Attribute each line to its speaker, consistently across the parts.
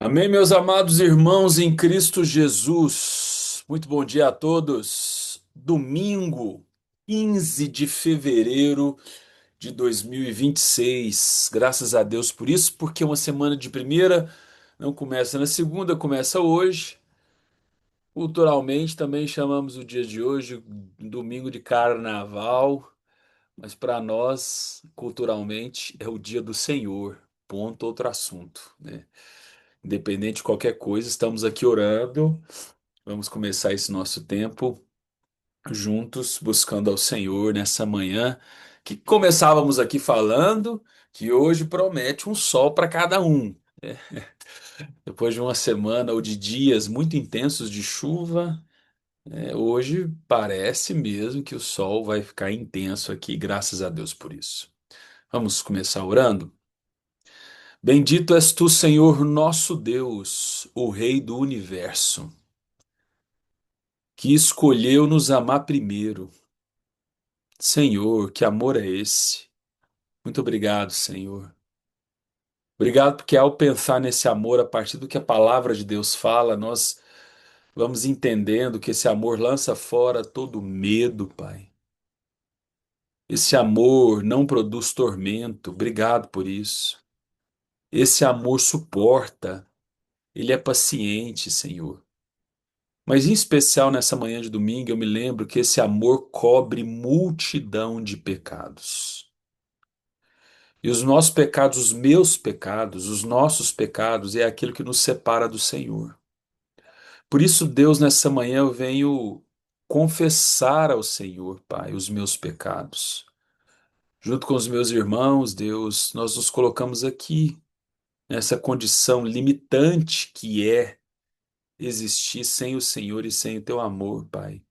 Speaker 1: Amém, meus amados irmãos em Cristo Jesus. Muito bom dia a todos. Domingo, 15 de fevereiro de 2026. Graças a Deus por isso, porque uma semana de primeira não começa na segunda, começa hoje. Culturalmente também chamamos o dia de hoje domingo de carnaval, mas para nós, culturalmente, é o dia do Senhor. Ponto, outro assunto, né? Independente de qualquer coisa, estamos aqui orando. Vamos começar esse nosso tempo juntos, buscando ao Senhor nessa manhã, que começávamos aqui falando que hoje promete um sol para cada um. Depois de uma semana ou de dias muito intensos de chuva, hoje parece mesmo que o sol vai ficar intenso aqui, graças a Deus por isso. Vamos começar orando? Bendito és tu, Senhor, nosso Deus, o Rei do universo, que escolheu nos amar primeiro. Senhor, que amor é esse? Muito obrigado, Senhor. Obrigado porque ao pensar nesse amor, a partir do que a palavra de Deus fala, nós vamos entendendo que esse amor lança fora todo medo, Pai. Esse amor não produz tormento. Obrigado por isso. Esse amor suporta, ele é paciente, Senhor. Mas em especial nessa manhã de domingo, eu me lembro que esse amor cobre multidão de pecados. E os nossos pecados, os meus pecados, os nossos pecados, é aquilo que nos separa do Senhor. Por isso, Deus, nessa manhã eu venho confessar ao Senhor, Pai, os meus pecados. Junto com os meus irmãos, Deus, nós nos colocamos aqui nessa condição limitante que é existir sem o Senhor e sem o teu amor, Pai.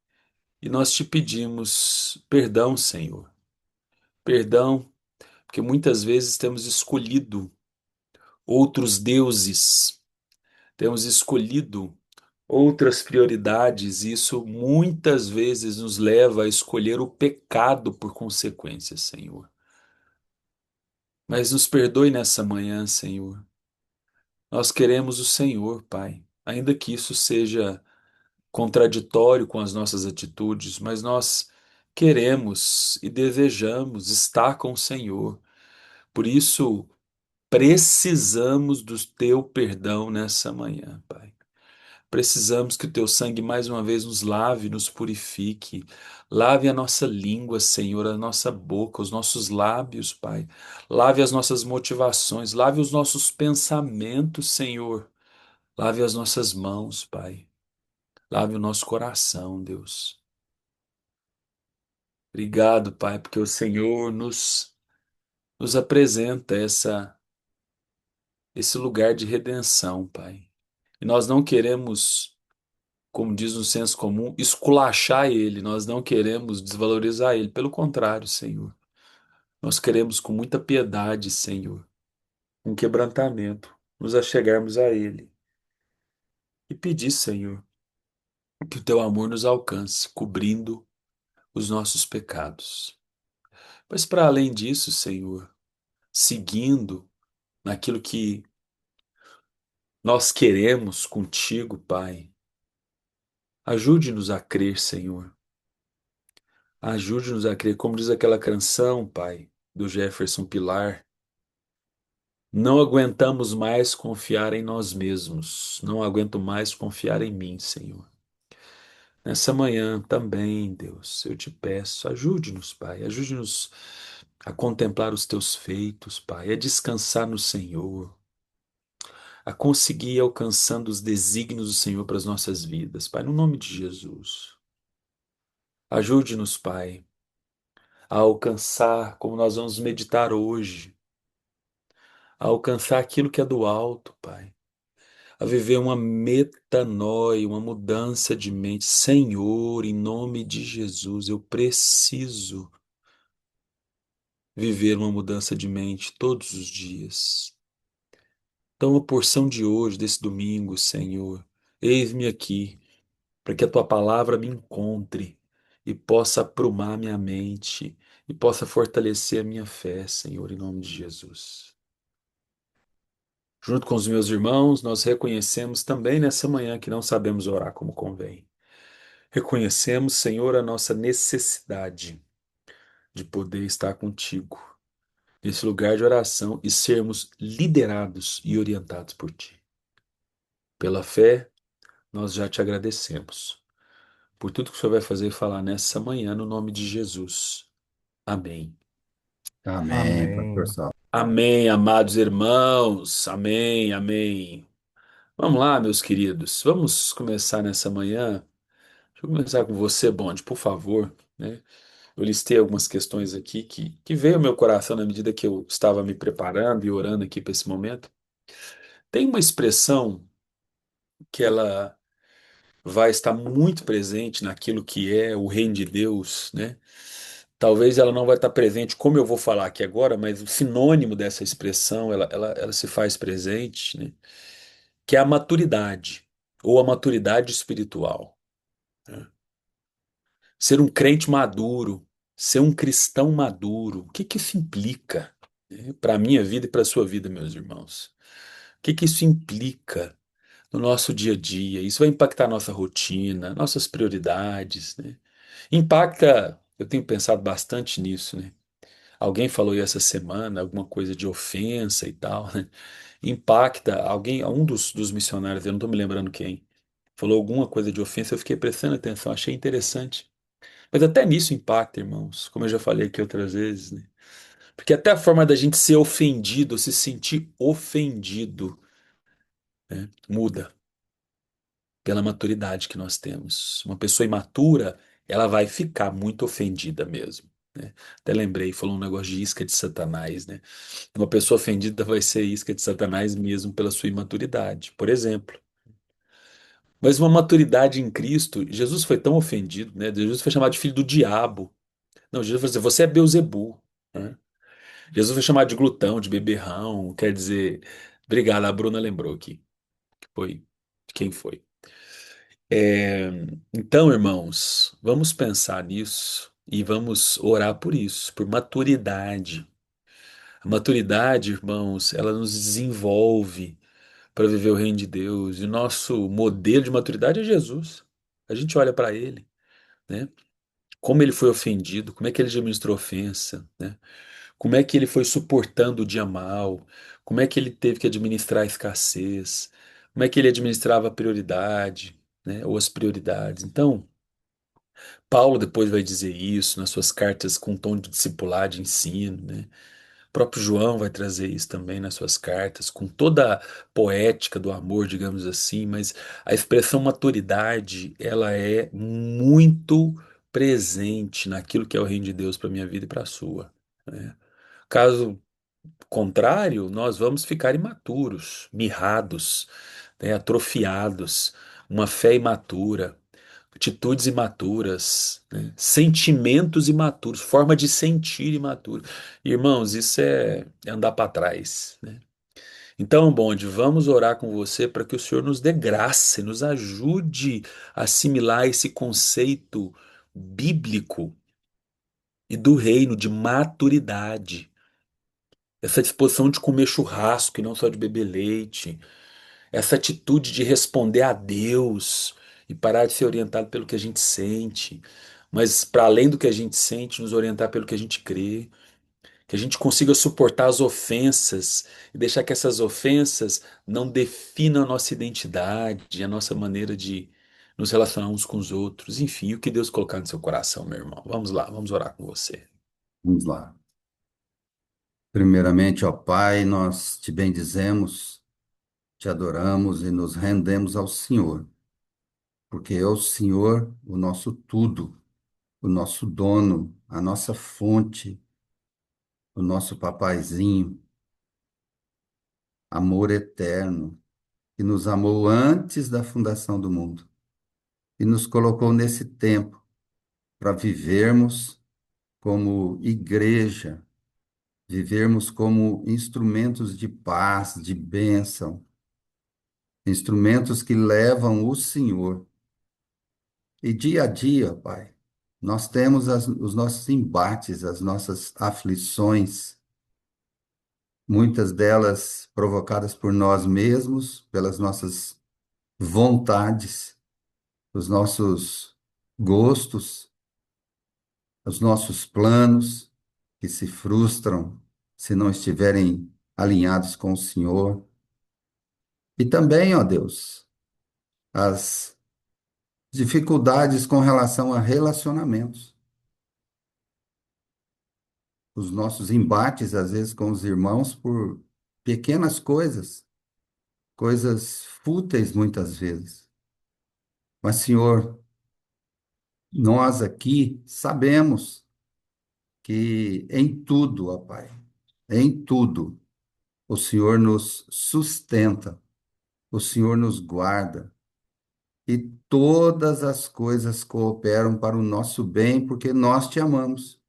Speaker 1: E nós te pedimos perdão, Senhor. Perdão, porque muitas vezes temos escolhido outros deuses, temos escolhido outras prioridades, e isso muitas vezes nos leva a escolher o pecado por consequência, Senhor. Mas nos perdoe nessa manhã, Senhor. Nós queremos o Senhor, Pai, ainda que isso seja contraditório com as nossas atitudes, mas nós queremos e desejamos estar com o Senhor. Por isso, precisamos do teu perdão nessa manhã, Pai. Precisamos que o teu sangue mais uma vez nos lave, nos purifique. Lave a nossa língua, Senhor, a nossa boca, os nossos lábios, Pai. Lave as nossas motivações, lave os nossos pensamentos, Senhor. Lave as nossas mãos, Pai. Lave o nosso coração, Deus. Obrigado, Pai, porque o Senhor nos apresenta esse lugar de redenção, Pai. E nós não queremos, como diz no senso comum, esculachar ele, nós não queremos desvalorizar ele. Pelo contrário, Senhor, nós queremos com muita piedade, Senhor, com quebrantamento, nos achegarmos a ele e pedir, Senhor, que o teu amor nos alcance, cobrindo os nossos pecados. Mas para além disso, Senhor, seguindo naquilo que nós queremos contigo, Pai, ajude-nos a crer, Senhor. Ajude-nos a crer, como diz aquela canção, Pai, do Jefferson Pilar. Não aguentamos mais confiar em nós mesmos. Não aguento mais confiar em mim, Senhor. Nessa manhã também, Deus, eu te peço, ajude-nos, Pai. Ajude-nos a contemplar os teus feitos, Pai, a descansar no Senhor, a conseguir ir alcançando os desígnios do Senhor para as nossas vidas, Pai, no nome de Jesus. Ajude-nos, Pai, a alcançar, como nós vamos meditar hoje, a alcançar aquilo que é do alto, Pai, a viver uma metanoia, uma mudança de mente. Senhor, em nome de Jesus, eu preciso viver uma mudança de mente todos os dias. Então, a porção de hoje, desse domingo, Senhor, eis-me aqui, para que a tua palavra me encontre e possa aprumar minha mente e possa fortalecer a minha fé, Senhor, em nome de Jesus. Junto com os meus irmãos, nós reconhecemos também nessa manhã que não sabemos orar como convém. Reconhecemos, Senhor, a nossa necessidade de poder estar contigo nesse lugar de oração e sermos liderados e orientados por ti. Pela fé, nós já te agradecemos por tudo que o Senhor vai fazer e falar nessa manhã, no nome de Jesus. Amém.
Speaker 2: Amém, pastor
Speaker 3: Amém.
Speaker 2: Sal.
Speaker 1: Amém, amados irmãos. Amém, amém. Vamos lá, meus queridos. Vamos começar nessa manhã. Deixa eu começar com você, Bonde, por favor, né? Eu listei algumas questões aqui que veio ao meu coração na medida que eu estava me preparando e orando aqui para esse momento. Tem uma expressão que ela vai estar muito presente naquilo que é o reino de Deus, né? Talvez ela não vai estar presente como eu vou falar aqui agora, mas o sinônimo dessa expressão, ela se faz presente, né? Que é a maturidade, ou a maturidade espiritual, né? Ser um crente maduro, ser um cristão maduro, o que que isso implica, né, para a minha vida e para a sua vida, meus irmãos? O que que isso implica no nosso dia a dia? Isso vai impactar nossa rotina, nossas prioridades, né? Impacta, eu tenho pensado bastante nisso, né? Alguém falou aí essa semana, alguma coisa de ofensa e tal, né? Impacta alguém, um dos missionários, eu não estou me lembrando quem, falou alguma coisa de ofensa, eu fiquei prestando atenção, achei interessante. Mas até nisso impacta, irmãos, como eu já falei aqui outras vezes, né? Porque até a forma da gente ser ofendido, se sentir ofendido, né, muda pela maturidade que nós temos. Uma pessoa imatura, ela vai ficar muito ofendida mesmo, né? Até lembrei, falou um negócio de isca de Satanás, né? Uma pessoa ofendida vai ser isca de Satanás mesmo pela sua imaturidade, por exemplo. Mas uma maturidade em Cristo, Jesus foi tão ofendido, né? Jesus foi chamado de filho do diabo. Não, Jesus vai dizer, você é Beuzebu, né? Jesus foi chamado de glutão, de beberrão, quer dizer, obrigado, a Bruna lembrou aqui, que foi, de quem foi. É, então, irmãos, vamos pensar nisso e vamos orar por isso, por maturidade. A maturidade, irmãos, ela nos desenvolve para viver o reino de Deus. E o nosso modelo de maturidade é Jesus. A gente olha para ele, né? Como ele foi ofendido, como é que ele administrou ofensa, né? Como é que ele foi suportando o dia mal, como é que ele teve que administrar a escassez, como é que ele administrava a prioridade, né? Ou as prioridades. Então, Paulo depois vai dizer isso nas suas cartas com tom de discipulado, de ensino, né? O próprio João vai trazer isso também nas suas cartas, com toda a poética do amor, digamos assim, mas a expressão maturidade, ela é muito presente naquilo que é o reino de Deus para minha vida e para a sua, né? Caso contrário, nós vamos ficar imaturos, mirrados, né, atrofiados, uma fé imatura, atitudes imaturas, né, sentimentos imaturos, forma de sentir imaturo. Irmãos, isso é andar para trás, né? Então, Bonde, vamos orar com você para que o Senhor nos dê graça, e nos ajude a assimilar esse conceito bíblico e do reino de maturidade. Essa disposição de comer churrasco e não só de beber leite, essa atitude de responder a Deus e parar de ser orientado pelo que a gente sente, mas para além do que a gente sente, nos orientar pelo que a gente crê, que a gente consiga suportar as ofensas e deixar que essas ofensas não definam a nossa identidade, a nossa maneira de nos relacionar uns com os outros, enfim, o que Deus colocar no seu coração, meu irmão. Vamos lá, vamos orar com você.
Speaker 2: Vamos lá. Primeiramente, ó Pai, nós te bendizemos, te adoramos e nos rendemos ao Senhor, porque é o Senhor o nosso tudo, o nosso dono, a nossa fonte, o nosso papaizinho, amor eterno, que nos amou antes da fundação do mundo e nos colocou nesse tempo para vivermos como igreja, vivermos como instrumentos de paz, de bênção, instrumentos que levam o Senhor. E dia a dia, Pai, nós temos os nossos embates, as nossas aflições, muitas delas provocadas por nós mesmos, pelas nossas vontades, os nossos gostos, os nossos planos, que se frustram se não estiverem alinhados com o Senhor. E também, ó Deus, as dificuldades com relação a relacionamentos, os nossos embates, às vezes, com os irmãos por pequenas coisas, coisas fúteis muitas vezes. Mas, Senhor, nós aqui sabemos que em tudo, ó Pai, em tudo, o Senhor nos sustenta, o Senhor nos guarda, e todas as coisas cooperam para o nosso bem, porque nós te amamos.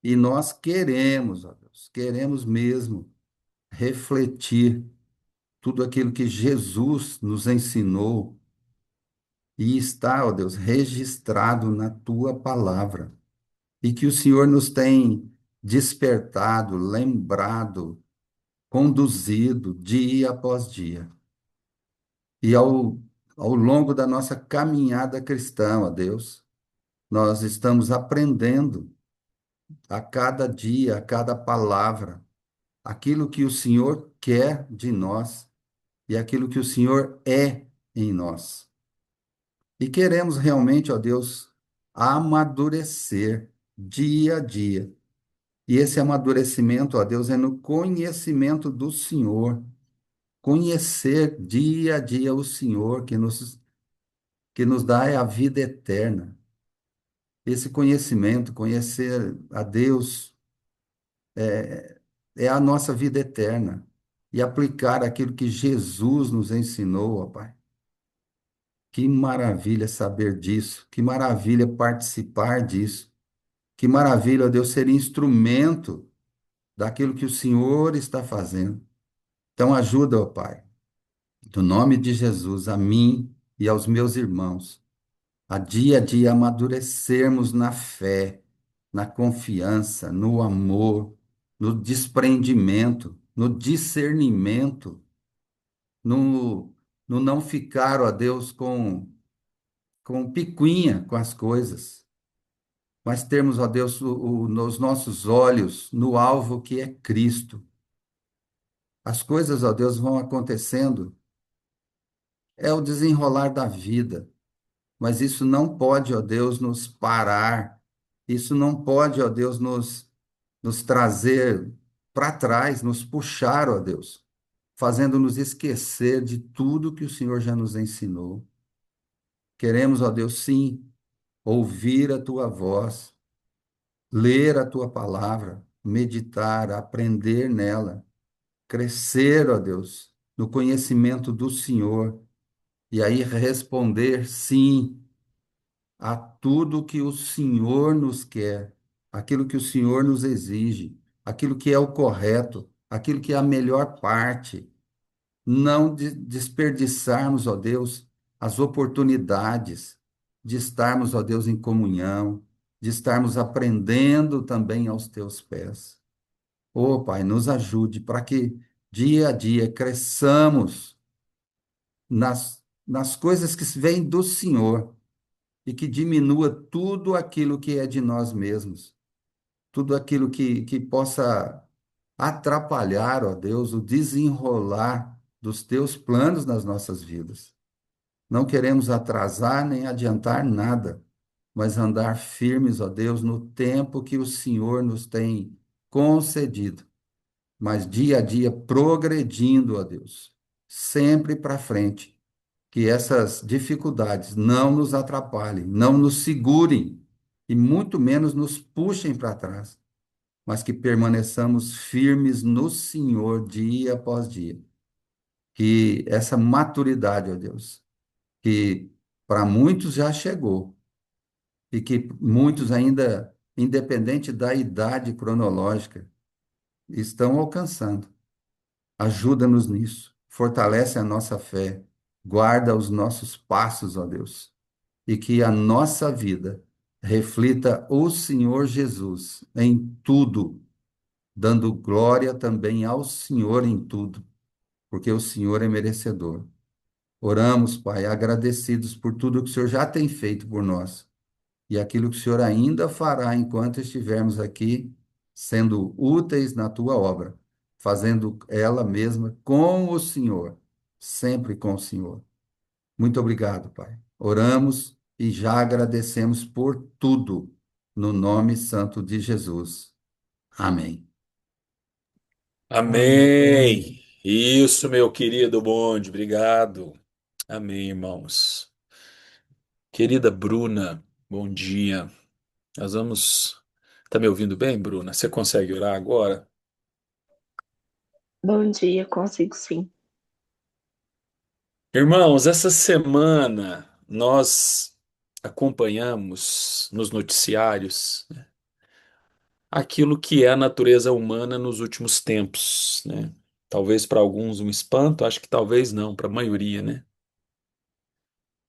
Speaker 2: E nós queremos, ó Deus, queremos mesmo refletir tudo aquilo que Jesus nos ensinou e está, ó Deus, registrado na tua palavra. E que o Senhor nos tem despertado, lembrado, conduzido dia após dia. E ao longo da nossa caminhada cristã, ó Deus, nós estamos aprendendo a cada dia, a cada palavra, aquilo que o Senhor quer de nós e aquilo que o Senhor é em nós. E queremos realmente, ó Deus, amadurecer dia a dia. E esse amadurecimento, ó Deus, é no conhecimento do Senhor. Conhecer dia a dia o Senhor que nos dá a vida eterna. Esse conhecimento, conhecer a Deus, é a nossa vida eterna. E aplicar aquilo que Jesus nos ensinou, ó Pai. Que maravilha saber disso, que maravilha participar disso, que maravilha, ó Deus, ser instrumento daquilo que o Senhor está fazendo. Então, ajuda, ó Pai, no nome de Jesus, a mim e aos meus irmãos, a dia amadurecermos na fé, na confiança, no amor, no desprendimento, no discernimento, no, no não ficar, ó Deus, com picuinha com as coisas, mas termos, ó Deus, nos nossos olhos no alvo que é Cristo. As coisas, ó Deus, vão acontecendo, é o desenrolar da vida, mas isso não pode, ó Deus, nos parar, isso não pode, ó Deus, nos trazer para trás, nos puxar, ó Deus, fazendo-nos esquecer de tudo que o Senhor já nos ensinou. Queremos, ó Deus, sim, ouvir a tua voz, ler a tua palavra, meditar, aprender nela, crescer, ó Deus, no conhecimento do Senhor, e aí responder sim a tudo que o Senhor nos quer, aquilo que o Senhor nos exige, aquilo que é o correto, aquilo que é a melhor parte. Não desperdiçarmos, ó Deus, as oportunidades de estarmos, ó Deus, em comunhão, de estarmos aprendendo também aos teus pés. Ô Pai, nos ajude para que dia a dia cresçamos nas coisas que vêm do Senhor e que diminua tudo aquilo que é de nós mesmos, tudo aquilo que possa atrapalhar, ó Deus, o desenrolar dos teus planos nas nossas vidas. Não queremos atrasar nem adiantar nada, mas andar firmes, ó Deus, no tempo que o Senhor nos tem concedido, mas dia a dia progredindo, ó Deus, sempre para frente. Que essas dificuldades não nos atrapalhem, não nos segurem e muito menos nos puxem para trás, mas que permaneçamos firmes no Senhor dia após dia. Que essa maturidade, ó Deus, que para muitos já chegou e que muitos ainda, independente da idade cronológica, estão alcançando. Ajuda-nos nisso, fortalece a nossa fé, guarda os nossos passos, ó Deus, e que a nossa vida reflita o Senhor Jesus em tudo, dando glória também ao Senhor em tudo, porque o Senhor é merecedor. Oramos, Pai, agradecidos por tudo que o Senhor já tem feito por nós e aquilo que o Senhor ainda fará enquanto estivermos aqui, sendo úteis na tua obra, fazendo ela mesma com o Senhor, sempre com o Senhor. Muito obrigado, Pai. Oramos e já agradecemos por tudo, no nome santo de Jesus. Amém.
Speaker 1: Amém. Isso, meu querido bonde, obrigado. Amém, irmãos. Querida Bruna, bom dia. Nós vamos. Tá me ouvindo bem, Bruna? Você consegue orar agora?
Speaker 3: Bom dia, consigo sim.
Speaker 1: Irmãos, essa semana nós acompanhamos nos noticiários aquilo que é a natureza humana nos últimos tempos, né? Talvez para alguns um espanto, acho que talvez não, para a maioria, né?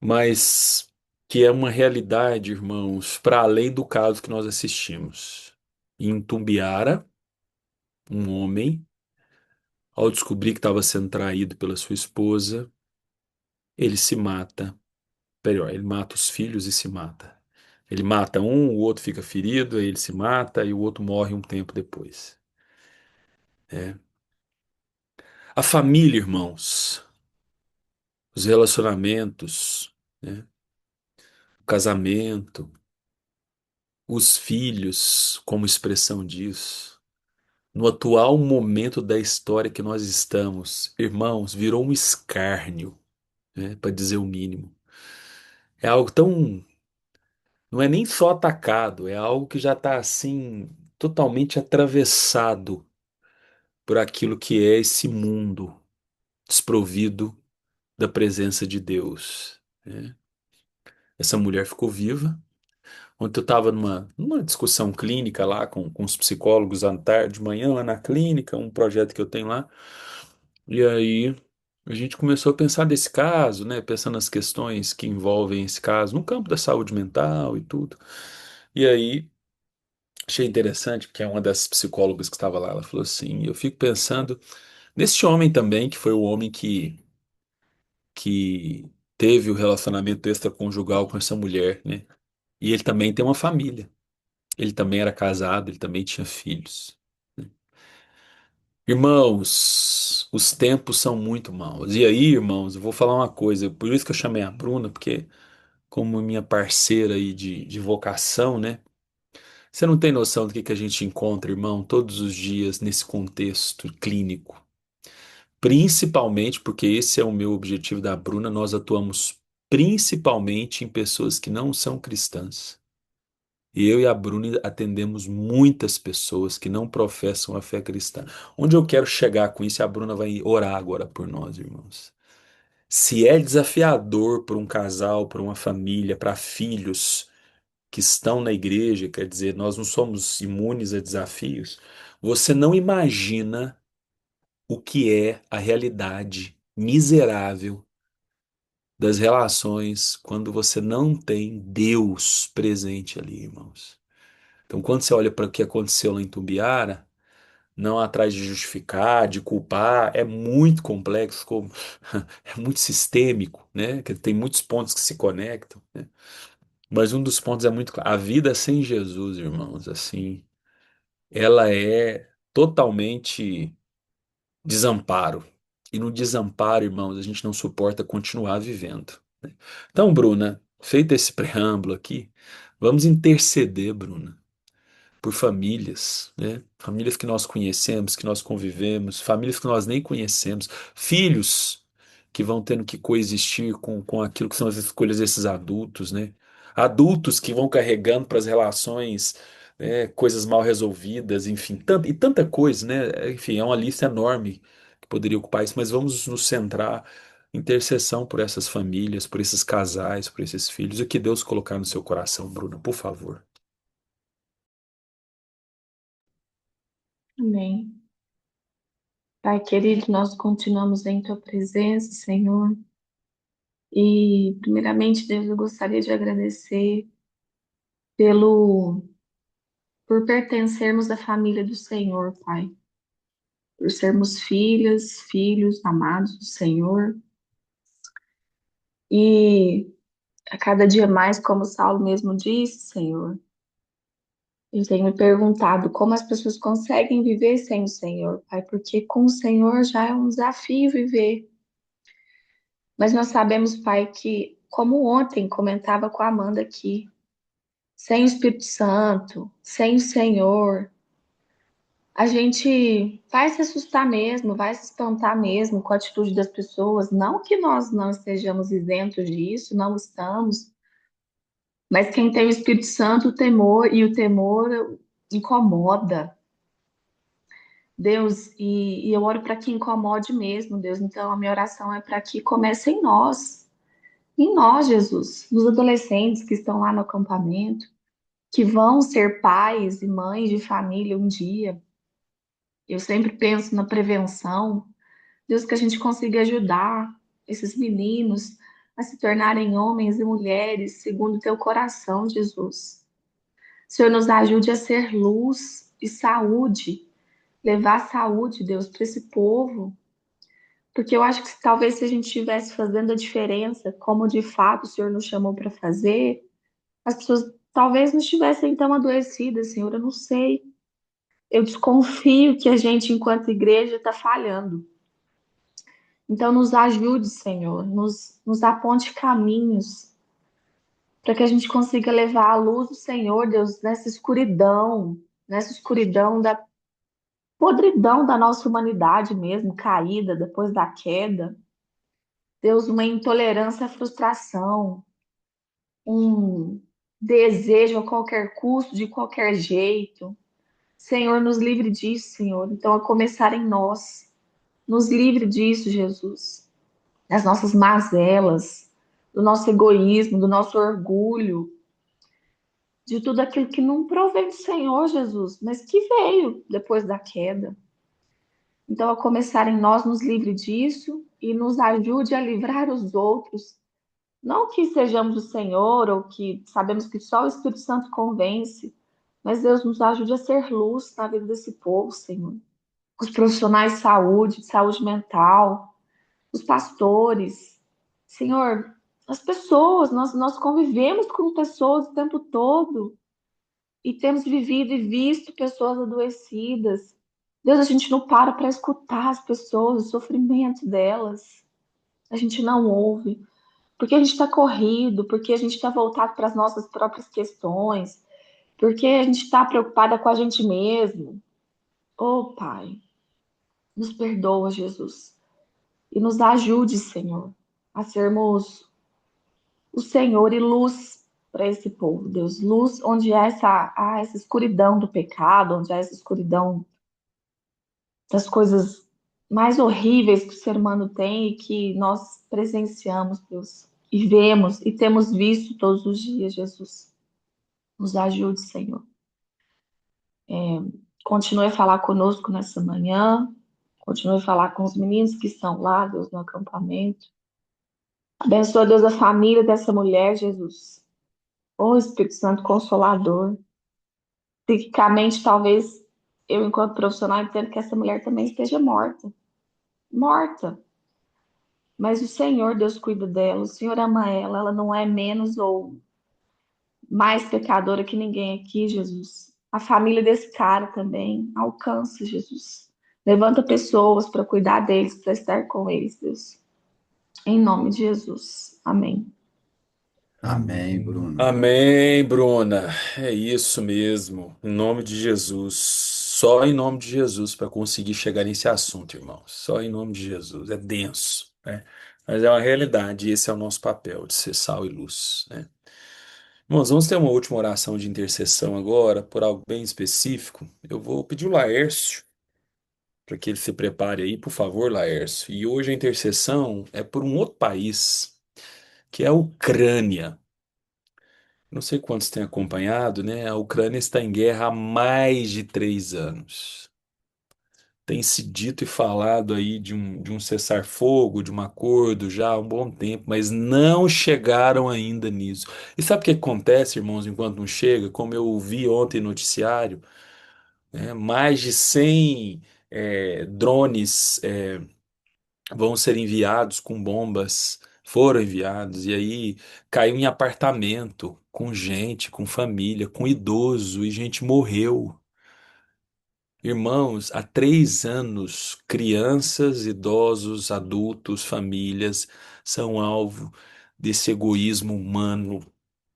Speaker 1: Mas que é uma realidade, irmãos, para além do caso que nós assistimos. Em Tumbiara, um homem, ao descobrir que estava sendo traído pela sua esposa, ele se mata. Melhor, ele mata os filhos e se mata. Ele mata um, o outro fica ferido, aí ele se mata e o outro morre um tempo depois. É. A família, irmãos, os relacionamentos, né? O casamento, os filhos, como expressão disso. No atual momento da história que nós estamos, irmãos, virou um escárnio, né, para dizer o mínimo. É algo tão. Não é nem só atacado, é algo que já está assim, totalmente atravessado por aquilo que é esse mundo desprovido da presença de Deus, né? Essa mulher ficou viva. Ontem eu estava numa discussão clínica lá com os psicólogos à tarde, de manhã, lá na clínica, um projeto que eu tenho lá. E aí a gente começou a pensar desse caso, né? Pensando nas questões que envolvem esse caso, no campo da saúde mental e tudo. E aí achei interessante, porque é uma das psicólogas que estava lá, ela falou assim: eu fico pensando nesse homem também, que foi o homem que teve o relacionamento extraconjugal com essa mulher, né? E ele também tem uma família. Ele também era casado, ele também tinha filhos. Irmãos, os tempos são muito maus. E aí, irmãos, eu vou falar uma coisa. Por isso que eu chamei a Bruna, porque como minha parceira aí de vocação, né? Você não tem noção do que a gente encontra, irmão, todos os dias nesse contexto clínico. Principalmente porque esse é o meu objetivo da Bruna, nós atuamos principalmente em pessoas que não são cristãs. E eu e a Bruna atendemos muitas pessoas que não professam a fé cristã. Onde eu quero chegar com isso, a Bruna vai orar agora por nós, irmãos. Se é desafiador para um casal, para uma família, para filhos que estão na igreja, quer dizer, nós não somos imunes a desafios, você não imagina o que é a realidade miserável das relações quando você não tem Deus presente ali, irmãos. Então, quando você olha para o que aconteceu lá em Tumbiara, não atrás de justificar, de culpar, é muito complexo, é muito sistêmico, né? Que tem muitos pontos que se conectam, né? Mas um dos pontos é muito claro. A vida sem Jesus, irmãos, assim, ela é totalmente desamparo. E no desamparo, irmãos, a gente não suporta continuar vivendo, né? Então, Bruna, feito esse preâmbulo aqui, vamos interceder, Bruna, por famílias, né? Famílias que nós conhecemos, que nós convivemos, famílias que nós nem conhecemos, filhos que vão tendo que coexistir com aquilo que são as escolhas desses adultos, né? Adultos que vão carregando para as relações, né, coisas mal resolvidas, enfim, e tanta coisa, né? Enfim, é uma lista enorme que poderia ocupar isso, mas vamos nos centrar em intercessão por essas famílias, por esses casais, por esses filhos, o que Deus colocar no seu coração, Bruna, por favor.
Speaker 3: Amém. Pai querido, nós continuamos em tua presença, Senhor. E, primeiramente, Deus, eu gostaria de agradecer pelo, por pertencermos à família do Senhor, Pai, por sermos filhas, filhos amados do Senhor. E a cada dia mais, como Saulo mesmo disse, Senhor, eu tenho me perguntado como as pessoas conseguem viver sem o Senhor, Pai, porque com o Senhor já é um desafio viver. Mas nós sabemos, Pai, que, como ontem comentava com a Amanda aqui, sem o Espírito Santo, sem o Senhor, a gente vai se assustar mesmo, vai se espantar mesmo com a atitude das pessoas. Não que nós não estejamos isentos disso, não estamos, mas quem tem o Espírito Santo, o temor incomoda. Deus, e eu oro para que incomode mesmo, Deus. Então, a minha oração é para que comece em nós, Jesus, nos adolescentes que estão lá no acampamento, que vão ser pais e mães de família um dia. Eu sempre penso na prevenção, Deus, que a gente consiga ajudar esses meninos a se tornarem homens e mulheres segundo o teu coração, Jesus. Senhor, nos ajude a ser luz e saúde, levar saúde, Deus, para esse povo. Porque eu acho que talvez se a gente estivesse fazendo a diferença, como de fato o Senhor nos chamou para fazer, as pessoas talvez não estivessem tão adoecidas, Senhor, eu não sei. Eu desconfio que a gente, enquanto igreja, está falhando. Então, nos ajude, Senhor, nos aponte caminhos para que a gente consiga levar a luz do Senhor, Deus, nessa escuridão da podridão da nossa humanidade mesmo, caída depois da queda. Deus, uma intolerância à frustração, um desejo a qualquer custo, de qualquer jeito. Senhor, nos livre disso, Senhor. Então, a começar em nós. Nos livre disso, Jesus. Das nossas mazelas, do nosso egoísmo, do nosso orgulho, de tudo aquilo que não provém do Senhor, Jesus, mas que veio depois da queda. Então, a começar em nós, nos livre disso e nos ajude a livrar os outros. Não que sejamos o Senhor ou que sabemos que só o Espírito Santo convence, mas Deus nos ajude a ser luz na vida desse povo, Senhor. Os profissionais de saúde mental, os pastores, Senhor, as pessoas, nós convivemos com pessoas o tempo todo e temos vivido e visto pessoas adoecidas. Deus, a gente não para escutar as pessoas, o sofrimento delas. A gente não ouve, porque a gente está corrido, porque a gente está voltado para as nossas próprias questões, porque a gente está preocupada com a gente mesmo. Oh, Pai, nos perdoa, Jesus, e nos ajude, Senhor, a sermos o Senhor e luz para esse povo, Deus. Luz onde há essa escuridão do pecado, onde há essa escuridão das coisas mais horríveis que o ser humano tem e que nós presenciamos, Deus, e vemos e temos visto todos os dias, Jesus. Nos ajude, Senhor. Continue a falar conosco nessa manhã. Continue a falar com os meninos que estão lá, Deus, no acampamento. Abençoa, Deus, a família dessa mulher, Jesus. Ô Espírito Santo Consolador. Psiquicamente, talvez eu, enquanto profissional, entendo que essa mulher também esteja morta. Morta. Mas o Senhor, Deus, cuida dela. O Senhor ama ela. Ela não é menos ou mais pecadora que ninguém aqui, Jesus. A família desse cara também alcança, Jesus. Levanta pessoas para cuidar deles, para estar com eles, Deus. Em nome de Jesus. Amém.
Speaker 2: Amém, Bruna.
Speaker 1: Amém, Bruna. É isso mesmo. Em nome de Jesus. Só em nome de Jesus para conseguir chegar nesse assunto, irmão. Só em nome de Jesus. É denso, né? Mas é uma realidade. E esse é o nosso papel de ser sal e luz, né? Irmãos, vamos ter uma última oração de intercessão agora, por algo bem específico. Eu vou pedir o Laércio para que ele se prepare aí, por favor, Laércio. E hoje a intercessão é por um outro país, que é a Ucrânia. Não sei quantos têm acompanhado, né? A Ucrânia está em guerra há mais de 3 anos. Tem se dito e falado aí de um cessar-fogo, de um acordo já há um bom tempo, mas não chegaram ainda nisso. E sabe o que acontece, irmãos, enquanto não chega? Como eu vi ontem no noticiário, né, mais de 100 drones vão ser enviados com bombas, foram enviados, e aí caiu em apartamento, com gente, com família, com idoso, e gente morreu. Irmãos, há 3 anos, crianças, idosos, adultos, famílias são alvo desse egoísmo humano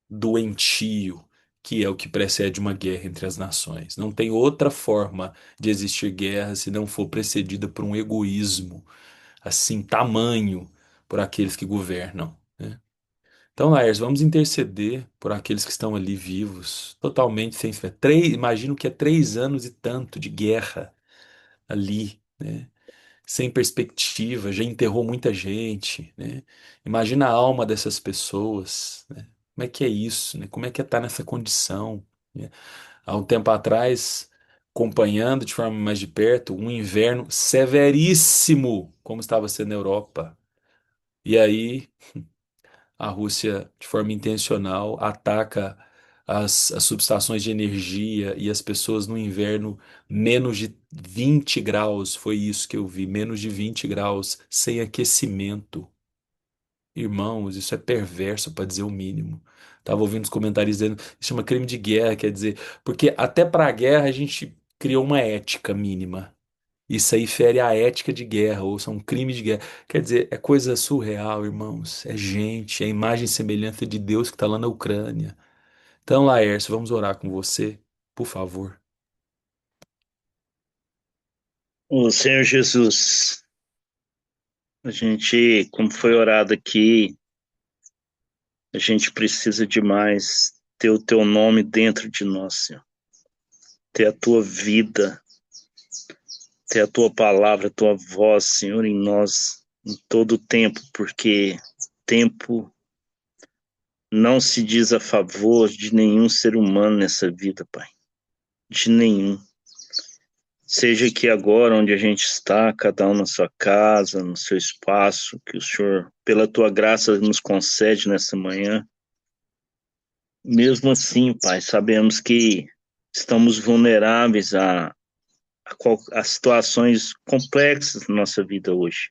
Speaker 1: doentio, que é o que precede uma guerra entre as nações. Não tem outra forma de existir guerra se não for precedida por um egoísmo, assim, tamanho por aqueles que governam, né? Então, Laércio, vamos interceder por aqueles que estão ali vivos, totalmente sem fé. Imagino que é 3 anos e tanto de guerra ali, né? Sem perspectiva, já enterrou muita gente, né? Imagina a alma dessas pessoas, né? Como é que é isso, né? Como é que é estar nessa condição, né? Há um tempo atrás, acompanhando de forma mais de perto, um inverno severíssimo, como estava sendo na Europa. E aí a Rússia, de forma intencional, ataca as subestações de energia e as pessoas no inverno, menos de 20 graus, foi isso que eu vi, menos de 20 graus, sem aquecimento. Irmãos, isso é perverso para dizer o mínimo. Tava ouvindo os comentários dizendo, isso chama crime de guerra, quer dizer, porque até para a guerra a gente criou uma ética mínima. Isso aí fere a ética de guerra, ou são crimes de guerra. Quer dizer, é coisa surreal, irmãos. É gente, é a imagem e semelhança de Deus que está lá na Ucrânia. Então, Laércio, vamos orar com você, por favor.
Speaker 4: O Senhor Jesus, a gente, como foi orado aqui, a gente precisa demais ter o teu nome dentro de nós, Senhor. Ter a tua vida, ter a tua palavra, a tua voz, Senhor, em nós, em todo o tempo, porque tempo não se diz a favor de nenhum ser humano nessa vida, Pai. De nenhum. Seja aqui agora onde a gente está, cada um na sua casa, no seu espaço, que o Senhor, pela tua graça, nos concede nessa manhã. Mesmo assim, Pai, sabemos que estamos vulneráveis a situações complexas na nossa vida hoje.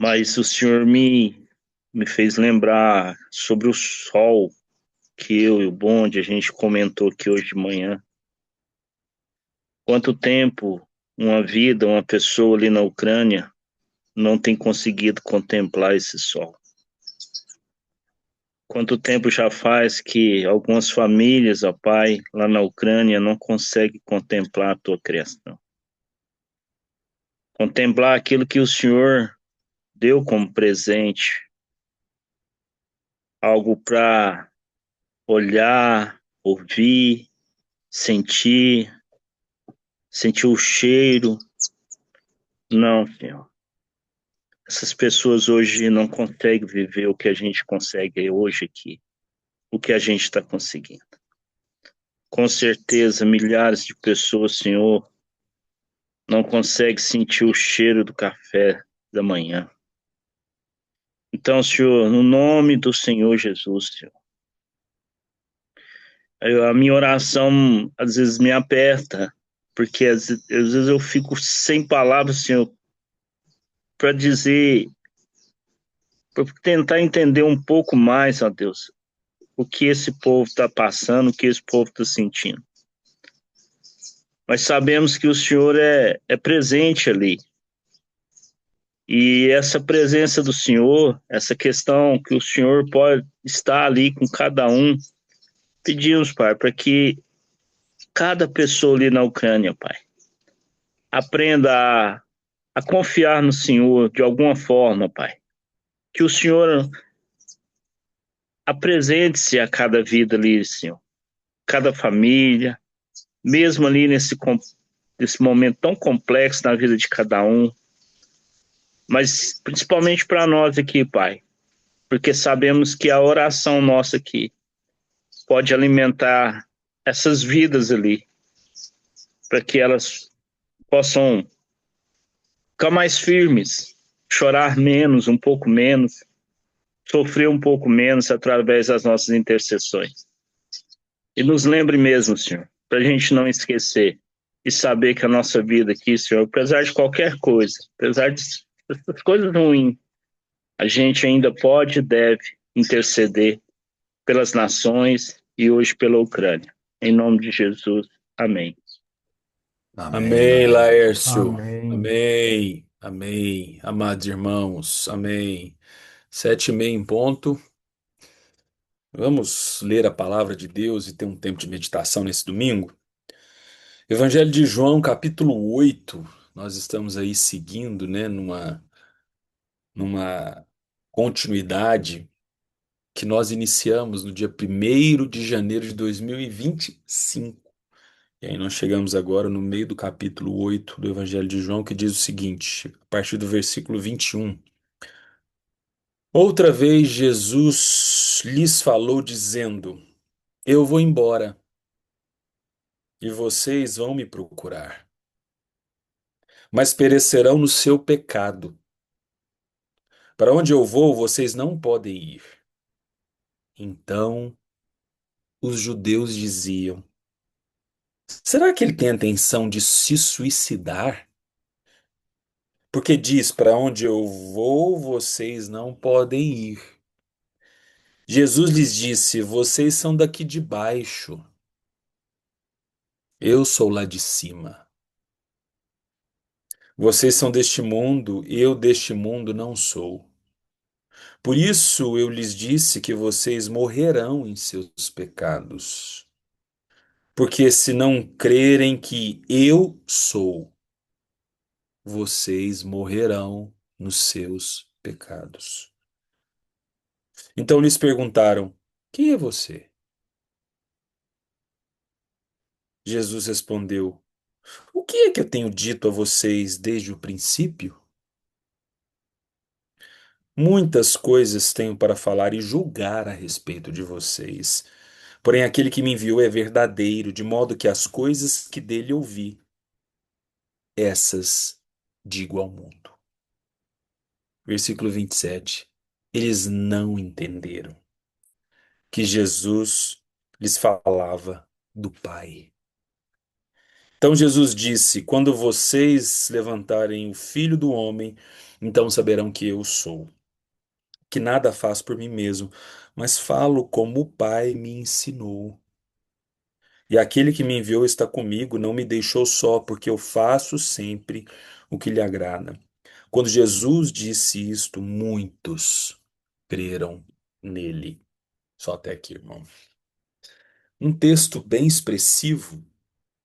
Speaker 4: Mas o Senhor me fez lembrar sobre o sol que eu e o Bonde a gente comentou aqui hoje de manhã. Quanto tempo uma vida, uma pessoa ali na Ucrânia não tem conseguido contemplar esse sol? Quanto tempo já faz que algumas famílias, ó Pai, lá na Ucrânia não conseguem contemplar a tua criação? Contemplar aquilo que o Senhor deu como presente, algo para olhar, ouvir, sentir, sentir o cheiro. Não, Senhor. Essas pessoas hoje não conseguem viver o que a gente consegue hoje aqui, o que a gente está conseguindo. Com certeza, milhares de pessoas, Senhor, não conseguem sentir o cheiro do café da manhã. Então, Senhor, no nome do Senhor Jesus, Senhor, a minha oração às vezes me aperta, porque às vezes eu fico sem palavras, Senhor, para dizer, para tentar entender um pouco mais, ó Deus, o que esse povo está passando, o que esse povo está sentindo. Mas sabemos que o Senhor é presente ali. E essa presença do Senhor, essa questão que o Senhor pode estar ali com cada um, pedimos, Pai, para que cada pessoa ali na Ucrânia, Pai, aprenda a confiar no Senhor de alguma forma, Pai. Que o Senhor apresente-se a cada vida ali, Senhor. Cada família, mesmo ali nesse momento tão complexo na vida de cada um, mas principalmente para nós aqui, Pai, porque sabemos que a oração nossa aqui pode alimentar essas vidas ali, para que elas possam ficar mais firmes, chorar menos, um pouco menos, sofrer um pouco menos através das nossas intercessões. E nos lembre mesmo, Senhor, para a gente não esquecer e saber que a nossa vida aqui, Senhor, apesar de qualquer coisa, apesar dessas coisas ruins, a gente ainda pode e deve interceder pelas nações e hoje pela Ucrânia. Em nome de Jesus, amém.
Speaker 2: Amém,
Speaker 1: Amém,
Speaker 2: amém.
Speaker 1: Laércio.
Speaker 5: Amém.
Speaker 1: Amém. Amém. Amados irmãos, amém. 7h30 em ponto. Vamos ler a palavra de Deus e ter um tempo de meditação nesse domingo. Evangelho de João, capítulo 8. Nós estamos aí seguindo, né, numa continuidade que nós iniciamos no dia 1º de janeiro de 2025. E aí nós chegamos agora no meio do capítulo 8 do Evangelho de João, que diz o seguinte, a partir do versículo 21. Outra vez Jesus lhes falou dizendo: Eu vou embora e vocês vão me procurar, mas perecerão no seu pecado. Para onde eu vou, vocês não podem ir. Então os judeus diziam: Será que ele tem a intenção de se suicidar? Porque diz: Para onde eu vou, vocês não podem ir. Jesus lhes disse: Vocês são daqui de baixo, eu sou lá de cima. Vocês são deste mundo, eu deste mundo não sou. Por isso eu lhes disse que vocês morrerão em seus pecados. Porque se não crerem que eu sou, vocês morrerão nos seus pecados. Então lhes perguntaram: Quem é você? Jesus respondeu: O que é que eu tenho dito a vocês desde o princípio? Muitas coisas tenho para falar e julgar a respeito de vocês. Porém, aquele que me enviou é verdadeiro, de modo que as coisas que dele ouvi, essas digo ao mundo. Versículo 27. Eles não entenderam que Jesus lhes falava do Pai. Então Jesus disse: Quando vocês levantarem o Filho do Homem, então saberão que eu sou, que nada faço por mim mesmo, mas falo como o Pai me ensinou. E aquele que me enviou está comigo, não me deixou só, porque eu faço sempre o que lhe agrada. Quando Jesus disse isto, muitos creram nele. Só até aqui, irmão. Um texto bem expressivo,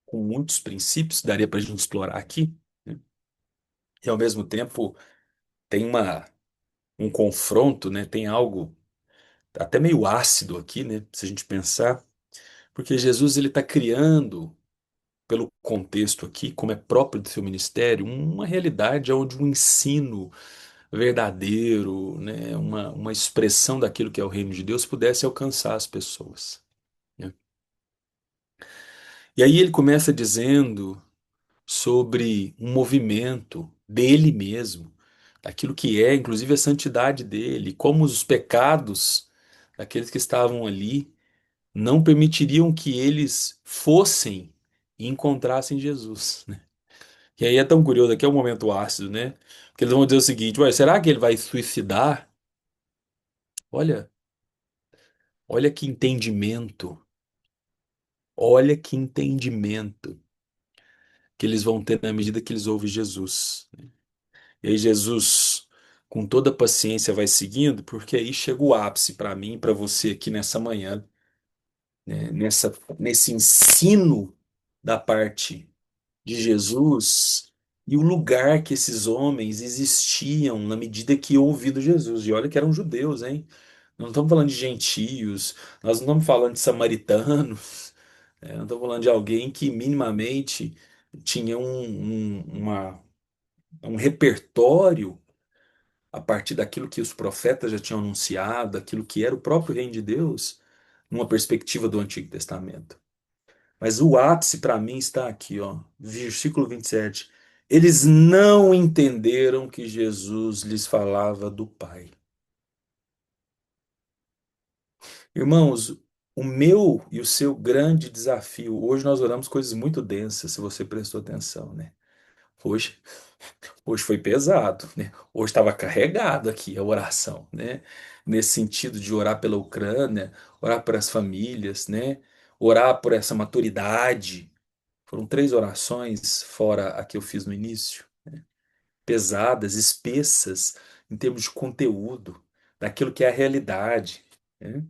Speaker 1: com muitos princípios, daria para a gente explorar aqui, né? E ao mesmo tempo tem um confronto, né? Tem algo até meio ácido aqui, né? Se a gente pensar, porque Jesus ele está criando, pelo contexto aqui, como é próprio do seu ministério, uma realidade onde um ensino verdadeiro, né? Uma expressão daquilo que é o reino de Deus pudesse alcançar as pessoas, né? E aí ele começa dizendo sobre um movimento dele mesmo, daquilo que é, inclusive a santidade dele, como os pecados daqueles que estavam ali não permitiriam que eles fossem e encontrassem Jesus, né? E aí é tão curioso, aqui é um momento ácido, né? Porque eles vão dizer o seguinte: ué, será que ele vai se suicidar? Olha, olha que entendimento, olha que entendimento que eles vão ter na medida que eles ouvem Jesus. E aí Jesus, com toda a paciência, vai seguindo, porque aí chega o ápice para mim e para você aqui nessa manhã, né? Nesse ensino da parte de Jesus e o lugar que esses homens existiam na medida que ouviram Jesus. E olha que eram judeus, hein? Não estamos falando de gentios, nós não estamos falando de samaritanos, não estamos falando de alguém que minimamente tinha um repertório a partir daquilo que os profetas já tinham anunciado, aquilo que era o próprio reino de Deus, numa perspectiva do Antigo Testamento. Mas o ápice para mim está aqui, ó, versículo 27. Eles não entenderam que Jesus lhes falava do Pai. Irmãos, o meu e o seu grande desafio, hoje nós oramos coisas muito densas, se você prestou atenção, né? Hoje, hoje foi pesado, né? Hoje estava carregado aqui a oração, né? Nesse sentido de orar pela Ucrânia, orar por as famílias, né? Orar por essa maturidade. Foram três orações, fora a que eu fiz no início, pesadas, espessas, em termos de conteúdo, daquilo que é a realidade, né?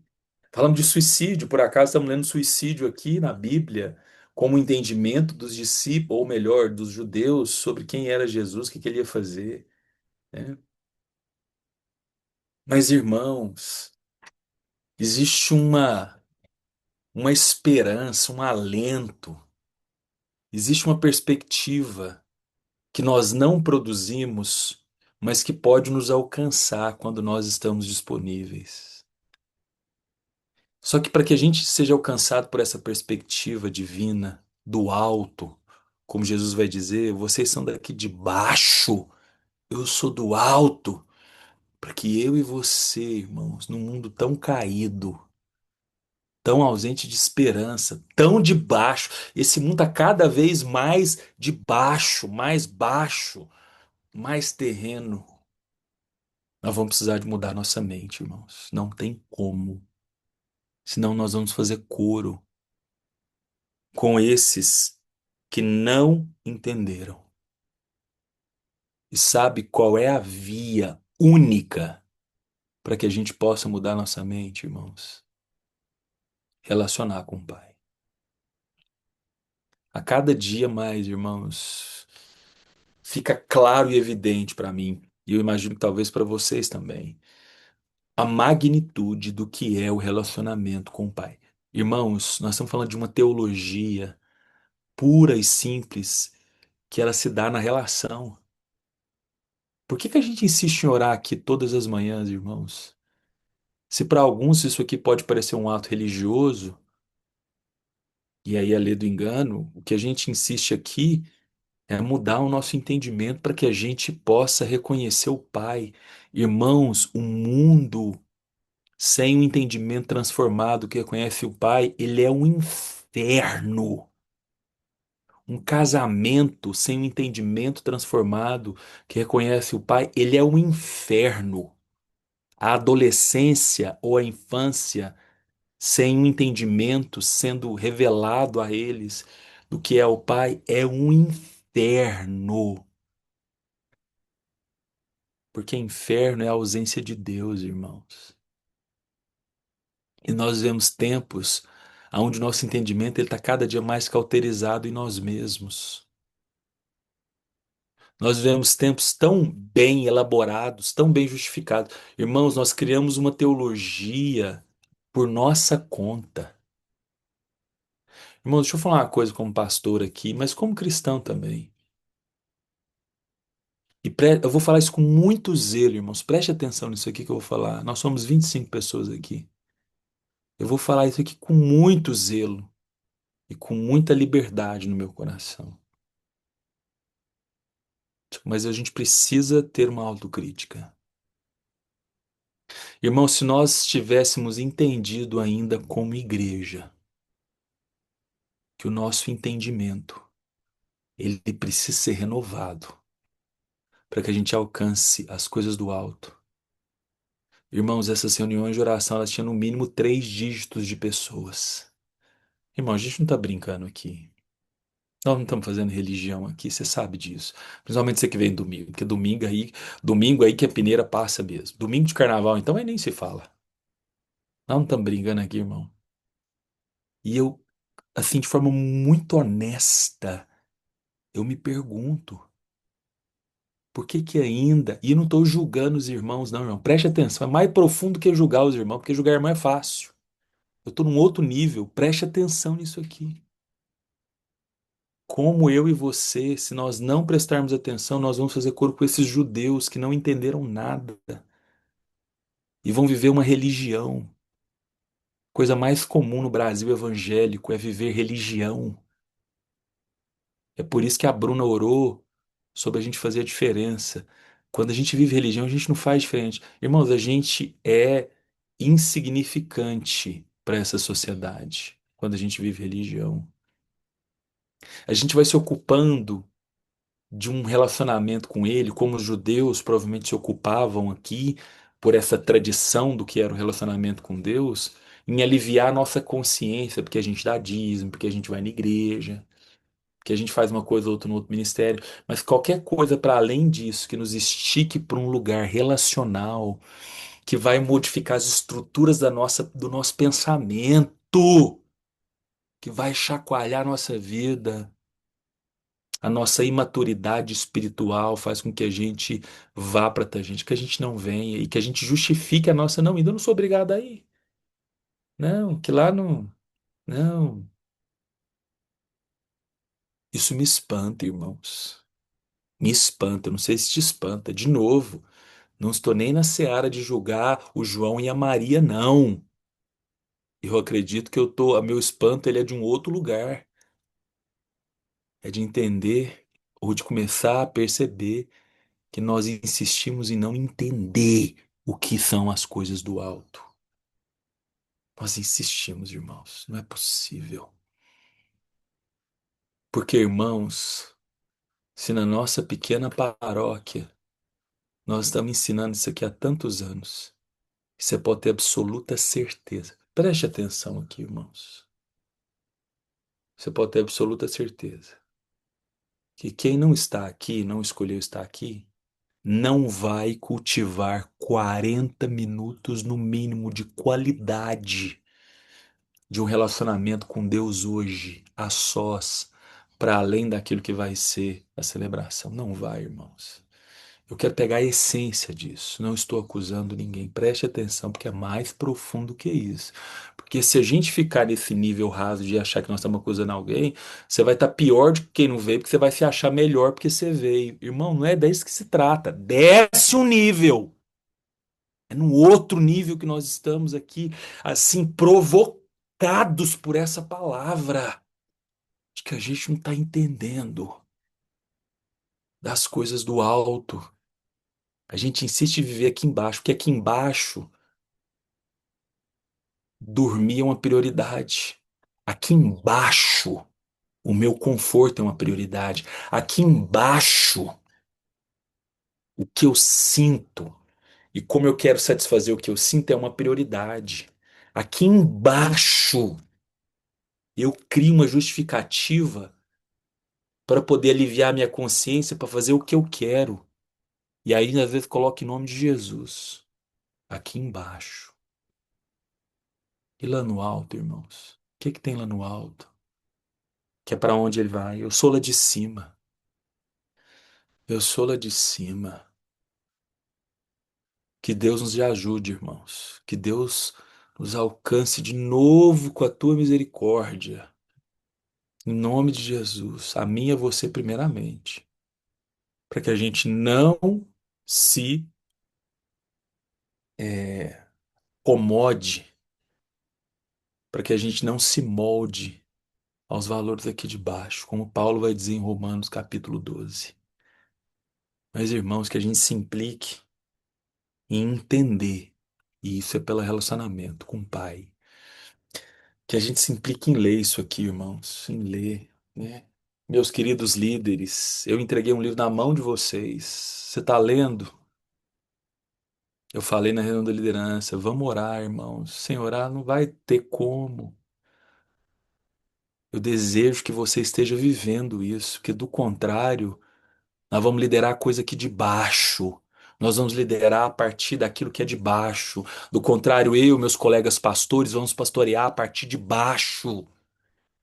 Speaker 1: Falamos de suicídio, por acaso estamos lendo suicídio aqui na Bíblia, como entendimento dos discípulos, ou melhor, dos judeus, sobre quem era Jesus, o que que ele ia fazer, né? Mas, irmãos, existe uma esperança, um alento, existe uma perspectiva que nós não produzimos, mas que pode nos alcançar quando nós estamos disponíveis. Só que para que a gente seja alcançado por essa perspectiva divina, do alto, como Jesus vai dizer, vocês são daqui de baixo, eu sou do alto, para que eu e você, irmãos, num mundo tão caído, tão ausente de esperança, tão de baixo, esse mundo está cada vez mais de baixo, mais terreno. Nós vamos precisar de mudar nossa mente, irmãos. Não tem como. Senão nós vamos fazer coro com esses que não entenderam. E sabe qual é a via única para que a gente possa mudar nossa mente, irmãos? Relacionar com o Pai. A cada dia mais, irmãos, fica claro e evidente para mim, e eu imagino que talvez para vocês também, a magnitude do que é o relacionamento com o Pai. Irmãos, nós estamos falando de uma teologia pura e simples que ela se dá na relação. Por que que a gente insiste em orar aqui todas as manhãs, irmãos? Se para alguns isso aqui pode parecer um ato religioso, e aí a lei do engano, o que a gente insiste aqui é mudar o nosso entendimento para que a gente possa reconhecer o Pai. Irmãos, o mundo sem um entendimento transformado que reconhece o Pai, ele é um inferno. Um casamento sem um entendimento transformado que reconhece o Pai, ele é um inferno. A adolescência ou a infância sem um entendimento sendo revelado a eles do que é o Pai é um inferno. Porque inferno é a ausência de Deus, irmãos. E nós vemos tempos onde nosso entendimento está cada dia mais cauterizado em nós mesmos. Nós vivemos tempos tão bem elaborados, tão bem justificados. Irmãos, nós criamos uma teologia por nossa conta. Irmãos, deixa eu falar uma coisa como pastor aqui, mas como cristão também. Eu vou falar isso com muito zelo, irmãos. Preste atenção nisso aqui que eu vou falar. Nós somos 25 pessoas aqui. Eu vou falar isso aqui com muito zelo e com muita liberdade no meu coração. Mas a gente precisa ter uma autocrítica. Irmão, se nós tivéssemos entendido ainda como igreja que o nosso entendimento ele precisa ser renovado para que a gente alcance as coisas do alto. Irmãos, essas reuniões de oração elas tinham no mínimo 3 dígitos de pessoas. Irmão, a gente não está brincando aqui. Nós não estamos fazendo religião aqui, você sabe disso. Principalmente você que vem domingo, porque domingo aí que a peneira passa mesmo. Domingo de carnaval, então, aí nem se fala. Nós não estamos brincando aqui, irmão. E eu, assim, de forma muito honesta, eu me pergunto, por que que ainda, e eu não estou julgando os irmãos, não, irmão, preste atenção, é mais profundo que julgar os irmãos, porque julgar irmão é fácil. Eu estou num outro nível, preste atenção nisso aqui. Como eu e você, se nós não prestarmos atenção, nós vamos fazer coro com esses judeus que não entenderam nada e vão viver uma religião. Coisa mais comum no Brasil evangélico é viver religião. É por isso que a Bruna orou sobre a gente fazer a diferença. Quando a gente vive religião, a gente não faz diferente. Irmãos, a gente é insignificante para essa sociedade quando a gente vive religião. A gente vai se ocupando de um relacionamento com ele, como os judeus provavelmente se ocupavam aqui, por essa tradição do que era o relacionamento com Deus, em aliviar a nossa consciência, porque a gente dá dízimo, porque a gente vai na igreja, porque a gente faz uma coisa ou outra no outro ministério, mas qualquer coisa para além disso, que nos estique para um lugar relacional, que vai modificar as estruturas do nosso pensamento, que vai chacoalhar a nossa vida. A nossa imaturidade espiritual faz com que a gente vá para a tangente, que a gente não venha e que a gente justifique a nossa não ida. Eu não sou obrigado a ir. Não, que lá não. Não. Isso me espanta, irmãos. Me espanta. Eu não sei se te espanta. De novo, não estou nem na seara de julgar o João e a Maria, não. Eu acredito que eu tô. A meu espanto ele é de um outro lugar. É de entender ou de começar a perceber que nós insistimos em não entender o que são as coisas do alto. Nós insistimos, irmãos, não é possível. Porque, irmãos, se na nossa pequena paróquia nós estamos ensinando isso aqui há tantos anos, você pode ter absoluta certeza. Preste atenção aqui, irmãos. Você pode ter absoluta certeza que quem não está aqui, não escolheu estar aqui, não vai cultivar 40 minutos no mínimo de qualidade de um relacionamento com Deus hoje, a sós, para além daquilo que vai ser a celebração. Não vai, irmãos. Eu quero pegar a essência disso. Não estou acusando ninguém. Preste atenção, porque é mais profundo que isso. Porque se a gente ficar nesse nível raso de achar que nós estamos acusando alguém, você vai estar pior do que quem não veio, porque você vai se achar melhor porque você veio. Irmão, não é disso que se trata. Desce um nível. É no outro nível que nós estamos aqui, assim, provocados por essa palavra, de que a gente não está entendendo das coisas do alto. A gente insiste em viver aqui embaixo, porque aqui embaixo, dormir é uma prioridade. Aqui embaixo, o meu conforto é uma prioridade. Aqui embaixo, o que eu sinto e como eu quero satisfazer o que eu sinto é uma prioridade. Aqui embaixo, eu crio uma justificativa para poder aliviar minha consciência, para fazer o que eu quero. E aí, às vezes, coloco em nome de Jesus, aqui embaixo. E lá no alto, irmãos? O que que tem lá no alto? Que é para onde ele vai? Eu sou lá de cima. Eu sou lá de cima. Que Deus nos ajude, irmãos. Que Deus nos alcance de novo com a tua misericórdia. Em nome de Jesus. A mim e a você, primeiramente. Para que a gente não se acomode, para que a gente não se molde aos valores aqui de baixo, como Paulo vai dizer em Romanos capítulo 12. Mas, irmãos, que a gente se implique em entender, e isso é pelo relacionamento com o Pai, que a gente se implique em ler isso aqui, irmãos, em ler, né? Meus queridos líderes, eu entreguei um livro na mão de vocês. Você está lendo? Eu falei na reunião da liderança, vamos orar, irmãos. Sem orar não vai ter como. Eu desejo que você esteja vivendo isso, que do contrário, nós vamos liderar a coisa aqui de baixo. Nós vamos liderar a partir daquilo que é de baixo. Do contrário, eu e meus colegas pastores vamos pastorear a partir de baixo.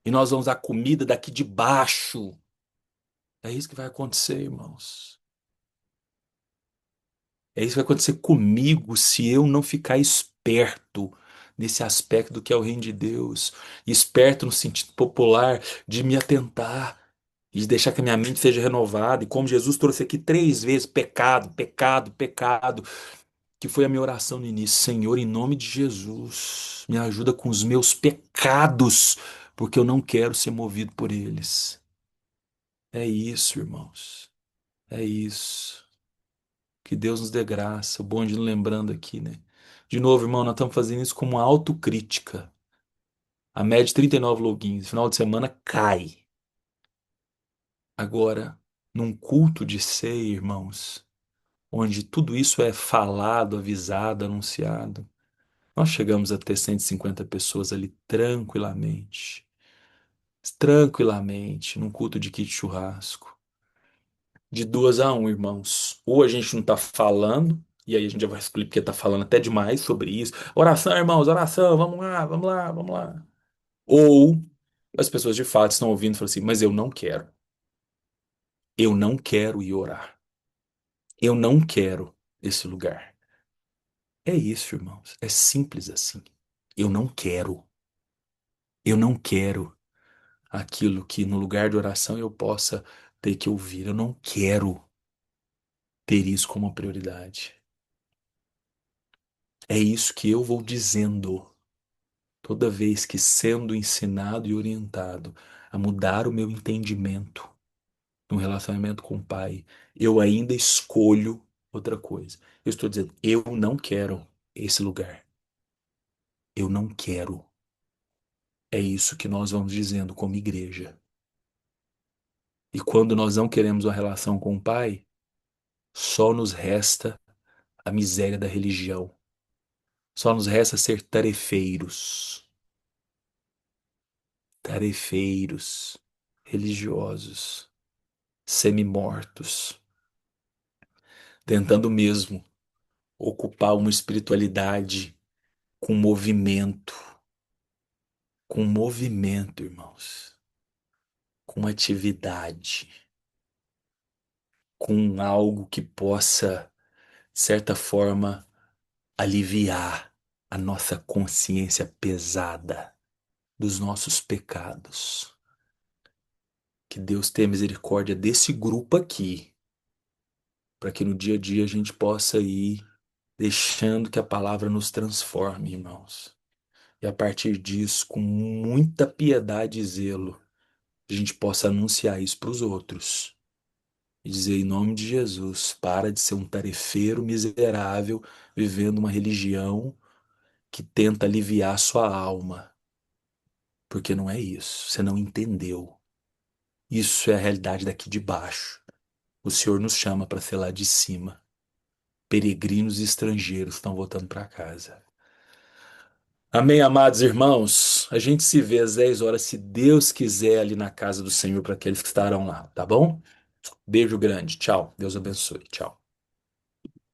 Speaker 1: E nós vamos dar comida daqui de baixo. É isso que vai acontecer, irmãos. É isso que vai acontecer comigo se eu não ficar esperto nesse aspecto do que é o reino de Deus. Esperto no sentido popular de me atentar e de deixar que a minha mente seja renovada. E como Jesus trouxe aqui 3 vezes: pecado, pecado, pecado, que foi a minha oração no início. Senhor, em nome de Jesus, me ajuda com os meus pecados, porque eu não quero ser movido por eles. É isso, irmãos. É isso. Que Deus nos dê graça. O bom de lembrando aqui, né? De novo, irmão, nós estamos fazendo isso como uma autocrítica. A média de 39 logins, final de semana cai. Agora, num culto de ceia, irmãos, onde tudo isso é falado, avisado, anunciado, nós chegamos a ter 150 pessoas ali tranquilamente, num culto de kit churrasco. De 2 a 1, irmãos. Ou a gente não está falando, e aí a gente já vai explicar porque está falando até demais sobre isso. Oração, irmãos, oração, vamos lá, vamos lá, vamos lá. Ou as pessoas de fato estão ouvindo e falam assim, mas eu não quero. Eu não quero ir orar. Eu não quero esse lugar. É isso, irmãos. É simples assim. Eu não quero. Eu não quero aquilo que no lugar de oração eu possa ter que ouvir. Eu não quero ter isso como uma prioridade. É isso que eu vou dizendo toda vez que sendo ensinado e orientado a mudar o meu entendimento no relacionamento com o Pai, eu ainda escolho outra coisa. Eu estou dizendo, eu não quero esse lugar. Eu não quero. É isso que nós vamos dizendo como igreja. E quando nós não queremos uma relação com o Pai, só nos resta a miséria da religião. Só nos resta ser tarefeiros. Tarefeiros, religiosos, semi-mortos, tentando mesmo ocupar uma espiritualidade com movimento, irmãos, com atividade, com algo que possa, de certa forma, aliviar a nossa consciência pesada dos nossos pecados. Que Deus tenha misericórdia desse grupo aqui, para que no dia a dia a gente possa ir deixando que a palavra nos transforme, irmãos. E a partir disso, com muita piedade e zelo, a gente possa anunciar isso para os outros. E dizer em nome de Jesus, para de ser um tarefeiro miserável vivendo uma religião que tenta aliviar sua alma. Porque não é isso, você não entendeu. Isso é a realidade daqui de baixo. O Senhor nos chama para ser lá de cima. Peregrinos e estrangeiros estão voltando para casa. Amém, amados irmãos. A gente se vê às 10 horas, se Deus quiser, ali na casa do Senhor, para aqueles que estarão lá, tá bom? Beijo grande. Tchau. Deus abençoe. Tchau.